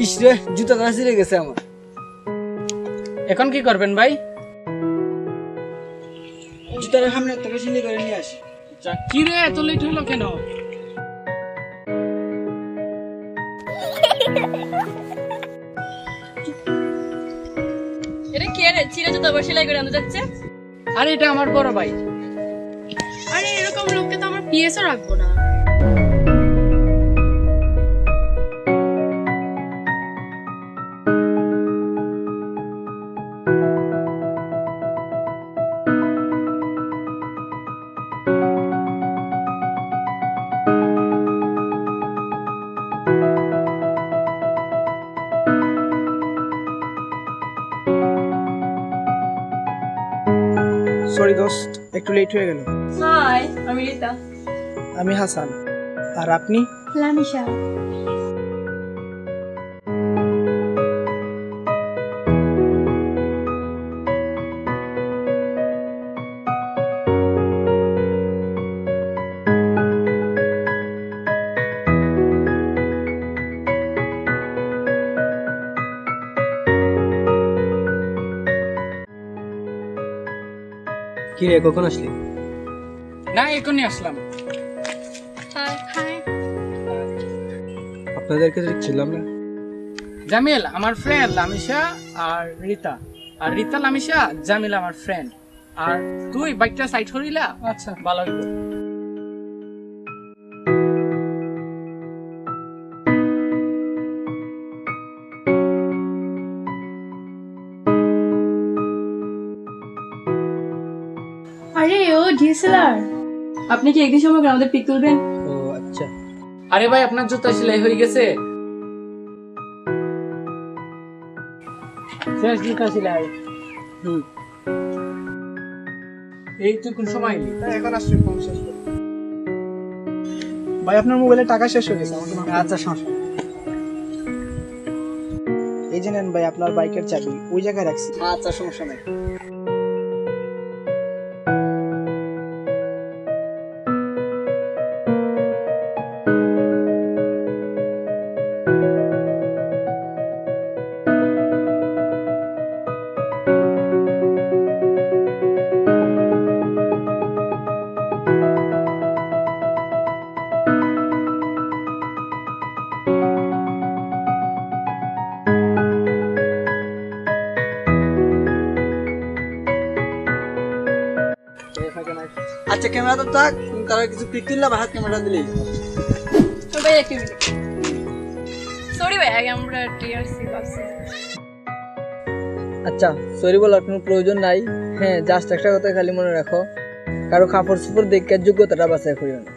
ইস রে, জুতাটা ছিঁড়ে গেছে আমার। এখন কি করবেন ভাই? জুতাটা সামনে থেকে সিলাই করে নিয়ে আসি। আচ্ছা, কি রে এত লেট হলো কেন? এটা কে রে ছিঁড়ে জুতো আবার সেলাই করে আনতে যাচ্ছে? আরে এটা আমার বড় ভাই। আরে এরকম লোককে তো আমার পিএসও রাখবো না। সরি দোস্ত, একটু লেট হয়ে গেল। হাই, আমি রিতা। আমি হাসান। আর আপনি? লামিশা। কি রে, কখন আসলি? না, এখনই আসলাম। High high. আপনাদেরকে দেখছিলাম না। জামিল আমার ফ্রেন্ড, লামিশা আর রিতা। আর রিতা, লামিশা, জামিল আমার ফ্রেন্ড। আর তুই বাইকটা সাইড করিলা? আচ্ছা, ভালো হইব। আরে ও ডিএসএলআর, আপনি কি একদিন সময় আমাদের পিক তুলবেন? ও আচ্ছা। আরে ভাই, আপনার জুতা সেলাই হয়ে গেছে। শেষ জুতা সেলাই। এই তুই কোন সময় এলি? এখন আসছি, ফোন শেষ করে। ভাই আপনার মোবাইলে টাকা শেষ হয়ে গেছে, আমাকে মাফ করুন। আচ্ছা, সমস্যা নেই। এই যে নেন ভাই আপনার বাইকের চাবি, ওই জায়গায় রাখছি। আচ্ছা, সমস্যা নাই। আচ্ছা, ক্যামেরা তো থাক, কারো কিছু পিক তুললে হাত ক্যামেরা দিলেই। ভাই এক মিনিট। সরি ভাই, আগে আমরা টিআরসি ভাবছি। আচ্ছা, সরি বলার কোনো প্রয়োজন নাই। হ্যাঁ, জাস্ট একটা কথা খালি মনে রাখো, কারো কাপড় চোপড় দেখে যোগ্যতাটা বাছাই করিও না।